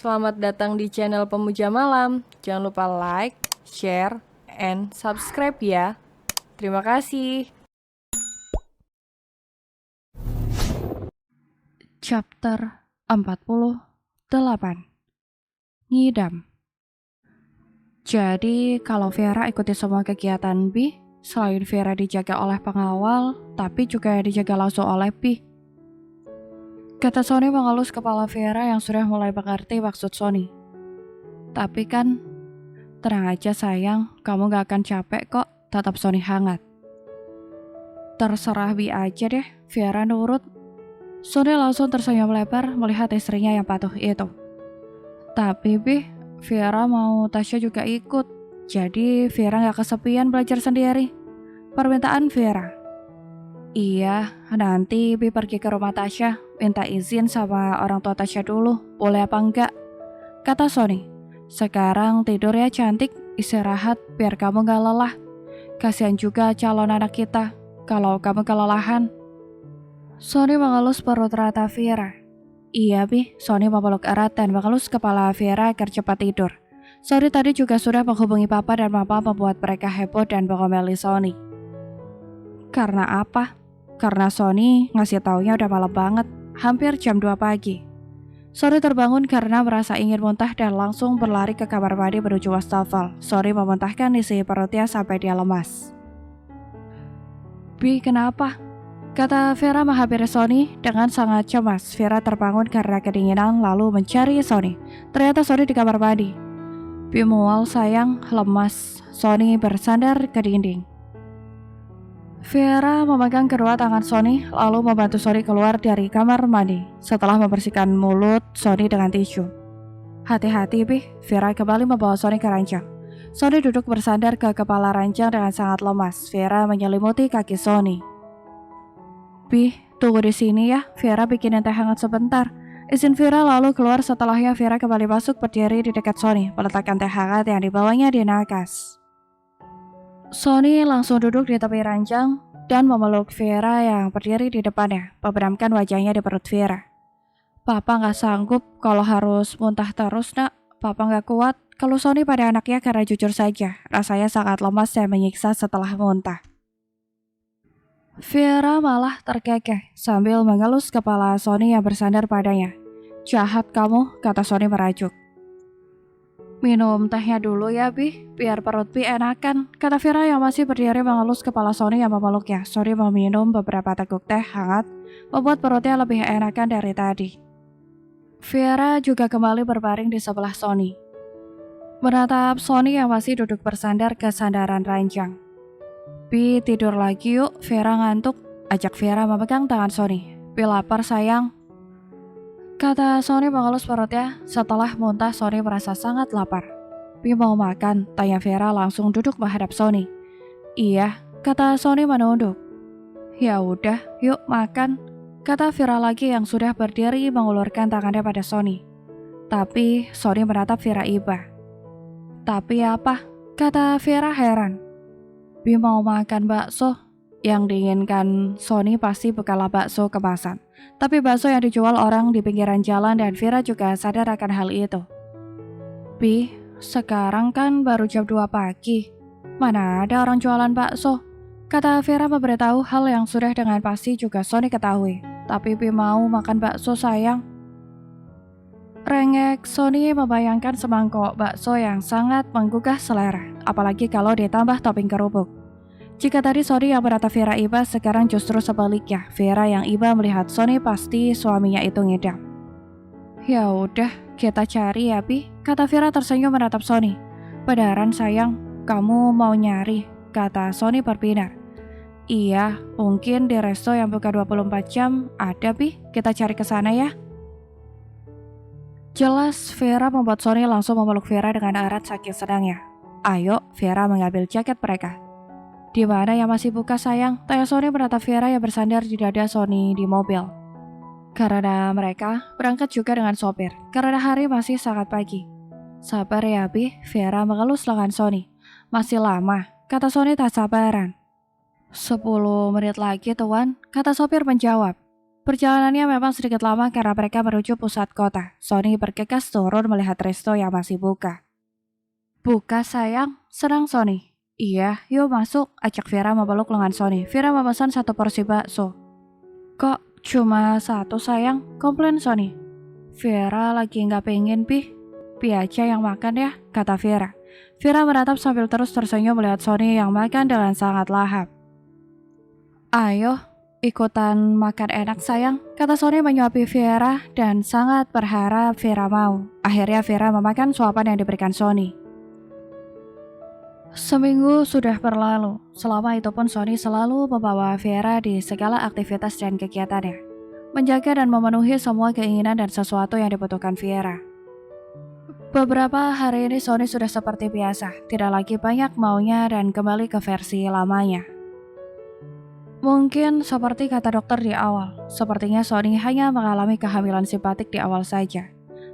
Selamat datang di channel Pemuja Malam. Jangan lupa like, share, and subscribe ya. Terima kasih. Chapter 48. Ngidam. Jadi kalau Vera ikuti semua kegiatan Bi, selain Vera dijaga oleh pengawal, tapi juga dijaga langsung oleh Bi. Kata Sony mengelus kepala Vera yang sudah mulai mengerti maksud Sony. Tapi kan, tenang aja sayang, kamu gak akan capek kok, tatap Sony hangat. Terserah Bi aja deh, Vera nurut. Sony langsung tersenyum lebar melihat istrinya yang patuh itu. Tapi Bi, Vera mau Tasya juga ikut, jadi Vera gak kesepian belajar sendiri. Permintaan Vera. Iya, nanti Bi pergi ke rumah Tasya, minta izin sama orang tua Tasya dulu, boleh apa enggak? Kata Sony, sekarang tidur ya cantik, istirahat biar kamu gak lelah. Kasihan juga calon anak kita, kalau kamu kelelahan. Sony mengelus perut rata Vera. Iya Bi, Sony memeluk erat dan mengelus kepala Vera agar cepat tidur. Sony tadi juga sudah menghubungi papa dan mama membuat mereka heboh dan mengomeli Sony. Karena apa? Karena Sony ngasih taunya udah malam banget, hampir jam 2 pagi. Sony terbangun karena merasa ingin muntah dan langsung berlari ke kamar mandi menuju wastafel. Sony memuntahkan isi perutnya sampai dia lemas. Bi, kenapa? Kata Vera menghampiri Sony dengan sangat cemas. Vera terbangun karena kedinginan lalu mencari Sony. Ternyata Sony di kamar mandi. Bi mual sayang, lemas. Sony bersandar ke dinding. Vera memegang kedua tangan Sony lalu membantu Sony keluar dari kamar mandi. Setelah membersihkan mulut Sony dengan tisu. Hati-hati Bi, Vera kembali membawa Sony ke ranjang. Sony duduk bersandar ke kepala ranjang dengan sangat lemas. Vera menyelimuti kaki Sony. Bi, tunggu di sini ya, Vera bikinin teh hangat sebentar. Izin Vera lalu keluar setelahnya Vera kembali masuk berdiri di dekat Sony, meletakkan teh hangat yang dibawanya di nakas. Sony langsung duduk di tepi ranjang dan memeluk Vera yang berdiri di depannya, membenamkan wajahnya di perut Vera. Papa gak sanggup kalau harus muntah terus nak, Papa gak kuat kalau Sony pada anaknya karena jujur saja, rasanya sangat lemas dan menyiksa setelah muntah. Vera malah terkekeh sambil mengelus kepala Sony yang bersandar padanya. Jahat kamu, kata Sony merajuk. Minum tehnya dulu ya Bi, biar perut Bi enakan, kata Vera yang masih berdiri mengelus kepala Sony yang memeluknya. Sony meminum beberapa teguk teh hangat, membuat perutnya lebih enakan dari tadi. Vera juga kembali berbaring di sebelah Sony. Menatap Sony yang masih duduk bersandar ke sandaran ranjang. Bi tidur lagi yuk, Vera ngantuk, ajak Vera memegang tangan Sony. Bi lapar sayang. Kata Sony mengelus perutnya. Setelah muntah Sony merasa sangat lapar. Bi mau makan, tanya Vera langsung duduk menghadap Sony. Iya, kata Sony menunduk. Ya udah, yuk makan, kata Vera lagi yang sudah berdiri mengulurkan tangannya pada Sony. Tapi Sony menatap Vera iba. Tapi apa? Kata Vera heran. Bi mau makan bakso. Yang diinginkan Sony pasti bukanlah bakso kemasan, tapi bakso yang dijual orang di pinggiran jalan dan Vera juga sadar akan hal itu. Bi, sekarang kan baru jam 2 pagi. Mana ada orang jualan bakso? Kata Vera memberitahu hal yang sudah dengan pasti juga Sony ketahui. Tapi Bi mau makan bakso sayang. Rengek, Sony membayangkan semangkok bakso yang sangat menggugah selera, apalagi kalau ditambah topping kerupuk. Jika tadi Sony yang menatap Vera iba, sekarang justru sebaliknya. Vera yang iba melihat Sony pasti suaminya itu ngidam. Ya udah, kita cari ya Bi, kata Vera tersenyum menatap Sony. Beneran sayang, kamu mau nyari, kata Sony berbinar. Iya, mungkin di resto yang buka 24 jam ada Bi, kita cari ke sana ya. Jelas Vera membuat Sony langsung memeluk Vera dengan erat saking senangnya. Ayo, Vera mengambil jaket mereka. Di mana yang masih buka sayang? Tanya Sony menatap Vera yang bersandar di dada Sony di mobil. Karena mereka berangkat juga dengan sopir, karena hari masih sangat pagi. Sabar ya Bi, Vera mengelus lengan Sony. Masih lama, kata Sony tak sabaran. 10 menit lagi tuan, kata sopir menjawab. Perjalanannya memang sedikit lama karena mereka menuju pusat kota. Sony bergegas turun melihat resto yang masih buka. Buka sayang, senang Sony. Iya, yuk masuk, ajak Vera memeluk lengan Sony. Vera memesan 1 porsi bakso. Kok cuma 1 sayang? Komplain Sony. Vera lagi nggak pengen Pi aja yang makan ya, kata Vera. Vera menatap sambil terus tersenyum melihat Sony yang makan dengan sangat lahap. Ayo, ikutan makan enak sayang, kata Sony menyuapi Vera dan sangat berharap Vera mau. Akhirnya Vera memakan suapan yang diberikan Sony. Seminggu sudah berlalu, selama itu pun Sony selalu membawa Vera di segala aktivitas dan kegiatannya. Menjaga dan memenuhi semua keinginan dan sesuatu yang dibutuhkan Vera. Beberapa hari ini Sony sudah seperti biasa, tidak lagi banyak maunya dan kembali ke versi lamanya. Mungkin seperti kata dokter di awal, sepertinya Sony hanya mengalami kehamilan simpatik di awal saja.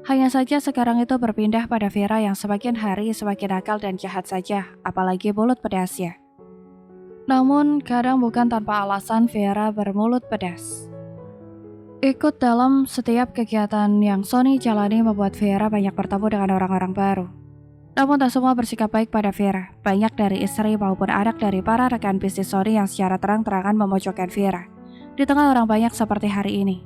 Hanya saja sekarang itu berpindah pada Vera yang semakin hari semakin nakal dan jahat saja, apalagi mulut pedasnya. Namun kadang bukan tanpa alasan Vera bermulut pedas. Ikut dalam setiap kegiatan yang Sony jalani membuat Vera banyak bertemu dengan orang-orang baru. Namun tak semua bersikap baik pada Vera. Banyak dari istri maupun anak dari para rekan bisnis Sony yang secara terang-terangan memojokkan Vera. Di tengah orang banyak seperti hari ini.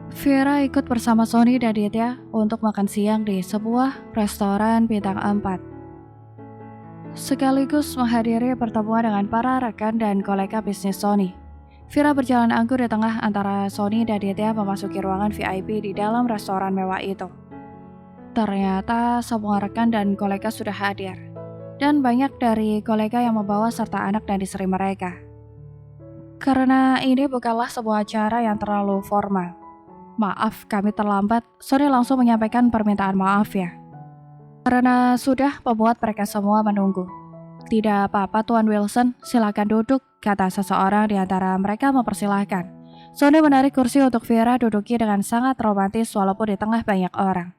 Vera ikut bersama Sony dan Ditya untuk makan siang di sebuah restoran bintang 4. Sekaligus menghadiri pertemuan dengan para rekan dan kolega bisnis Sony. Vera berjalan anggur di tengah antara Sony dan Ditya memasuki ruangan VIP di dalam restoran mewah itu. Ternyata semua rekan dan kolega sudah hadir. Dan banyak dari kolega yang membawa serta anak dan istri mereka. Karena ini bukanlah sebuah acara yang terlalu formal. Maaf, kami terlambat. Sony langsung menyampaikan permintaan maaf ya. Karena sudah membuat mereka semua menunggu. Tidak apa-apa Tuan Wilson, silakan duduk, kata seseorang di antara mereka mempersilahkan. Sony menarik kursi untuk Vera duduki dengan sangat romantis walaupun di tengah banyak orang.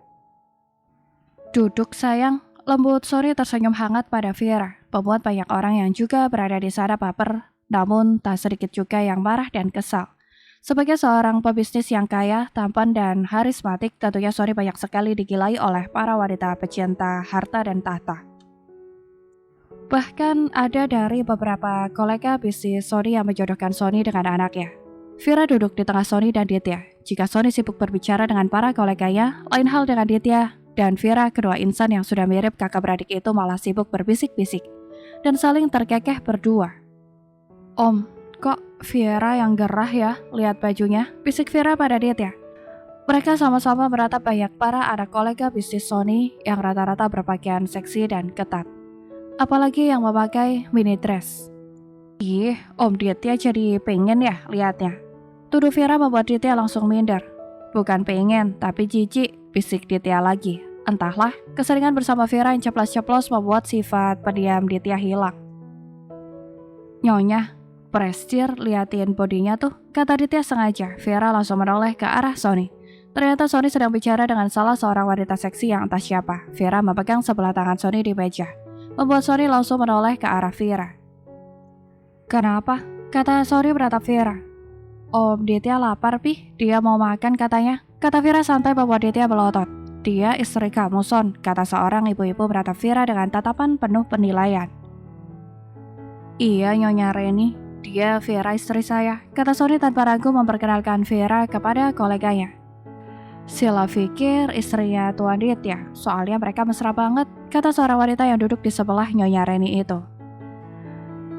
Duduk sayang, lembut Sony tersenyum hangat pada Vera, membuat banyak orang yang juga berada di sana baper, namun tak sedikit juga yang marah dan kesal. Sebagai seorang pebisnis yang kaya, tampan, dan harismatik, tentunya Sony banyak sekali digilai oleh para wanita pecinta harta dan tahta. Bahkan ada dari beberapa kolega bisnis Sony yang menjodohkan Sony dengan anaknya. Vera duduk di tengah Sony dan Ditya. Jika Sony sibuk berbicara dengan para koleganya, lain hal dengan Ditya dan Vera, kedua insan yang sudah mirip kakak beradik itu malah sibuk berbisik-bisik dan saling terkekeh berdua. Om, kok Vera yang gerah ya, lihat bajunya, bisik Vera pada Ditya. Mereka sama-sama meratap banyak para anak kolega bisnis Sony yang rata-rata berpakaian seksi dan ketat. Apalagi yang memakai mini dress. Ih, Om Ditya jadi pengen ya lihatnya. Tuduh Vera membuat Ditya langsung minder. Bukan pengen, tapi jijik, bisik Ditya lagi. Entahlah, keseringan bersama Vera yang ceplos-ceplos membuat sifat pendiam Ditya hilang. Nyonya, Prestir, liatin bodinya tuh, kata Ditya sengaja. Vera langsung menoleh ke arah Sony. Ternyata Sony sedang bicara dengan salah seorang wanita seksi yang entah siapa. Vera memegang sebelah tangan Sony di meja, membuat Sony langsung menoleh ke arah Vera. Kenapa? Kata Sony beratap Vera. Om Ditya lapar dia mau makan katanya. Kata Vera santai membuat Ditya melotot. Dia istri kamu Son, kata seorang ibu-ibu beratap Vera dengan tatapan penuh penilaian. Iya Nyonya Reni, dia Vera istri saya, kata Sony tanpa ragu memperkenalkan Vera kepada koleganya. Sila pikir istrinya Tuan Ditya, soalnya mereka mesra banget, kata seorang wanita yang duduk di sebelah Nyonya Reni itu.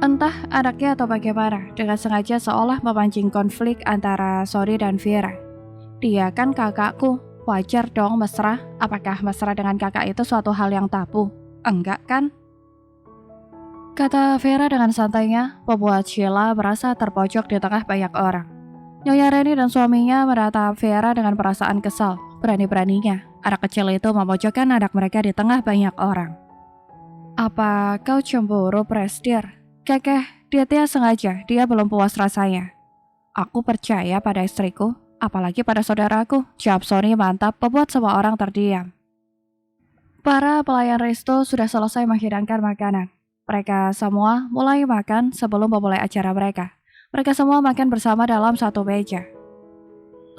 Entah anaknya atau bagaimana, dengan sengaja seolah memancing konflik antara Sony dan Vera. Dia kan kakakku, wajar dong mesra. Apakah mesra dengan kakak itu suatu hal yang tabu? Enggak kan? Kata Vera dengan santainya, membuat Sheila merasa terpojok di tengah banyak orang. Nyonya Reni dan suaminya menatap Vera dengan perasaan kesal. Berani-beraninya, anak kecil itu memojokkan anak mereka di tengah banyak orang. Apa kau cemburu, Prestir? Kekeh, Ditya sengaja, dia belum puas rasanya. Aku percaya pada istriku, apalagi pada saudaraku, jawab Sony mantap, membuat semua orang terdiam. Para pelayan resto sudah selesai menghidangkan makanan. Mereka semua mulai makan sebelum memulai acara mereka. Mereka semua makan bersama dalam satu meja.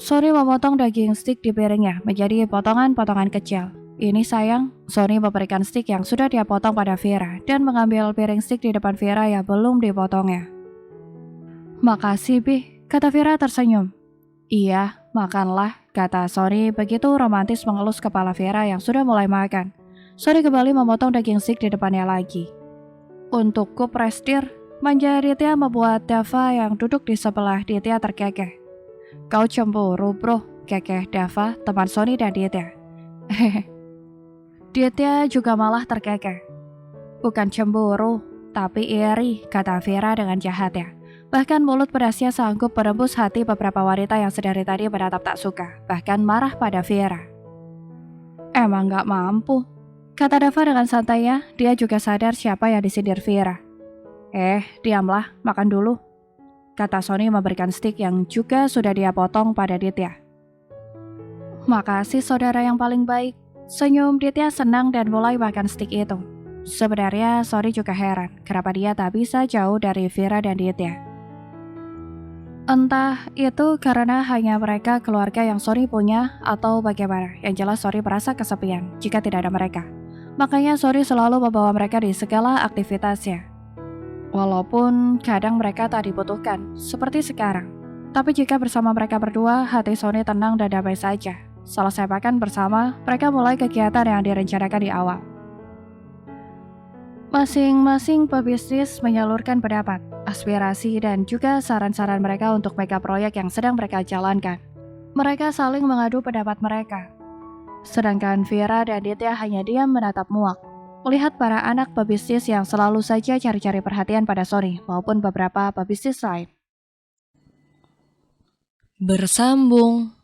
Sony memotong daging stik di piringnya menjadi potongan-potongan kecil. Ini sayang, Sony memberikan stik yang sudah dia potong pada Vera dan mengambil piring stik di depan Vera yang belum dipotongnya. Makasih, Bi, kata Vera tersenyum. Iya, makanlah, kata Sony begitu romantis mengelus kepala Vera yang sudah mulai makan. Sony kembali memotong daging stik di depannya lagi. Untukku, Prestir, manja Ditya membuat Dava yang duduk di sebelah Ditya terkekeh. Kau cemburu, bro, kekeh Dava, teman Sony dan Ditya. Hehe. Ditya juga malah terkekeh. Bukan cemburu, tapi iri, kata Vera dengan jahatnya. Bahkan mulut pedasnya sanggup menembus hati beberapa wanita yang sedari tadi menatap tak suka, bahkan marah pada Vera. Emang gak mampu, kata Dava dengan santainya. Dia juga sadar siapa yang disindir Vera. Diamlah, makan dulu, kata Sony memberikan stik yang juga sudah dia potong pada Ditya. Makasih saudara yang paling baik, senyum Ditya senang dan mulai makan stik itu. Sebenarnya Sony juga heran kenapa dia tak bisa jauh dari Vera dan Ditya. Entah itu karena hanya mereka keluarga yang Sony punya atau bagaimana, yang jelas Sony merasa kesepian jika tidak ada mereka. Makanya Sony selalu membawa mereka di segala aktivitasnya. Walaupun kadang mereka tak dibutuhkan, seperti sekarang. Tapi jika bersama mereka berdua, hati Sony tenang dan damai saja. Selesai makan bersama, mereka mulai kegiatan yang direncanakan di awal. Masing-masing pebisnis menyalurkan pendapat, aspirasi, dan juga saran-saran mereka untuk mega proyek yang sedang mereka jalankan. Mereka saling mengadu pendapat mereka. Sedangkan Vera dan Ditya hanya diam menatap muak, melihat para anak pebisnis yang selalu saja cari-cari perhatian pada Sony maupun beberapa pebisnis lain. Bersambung.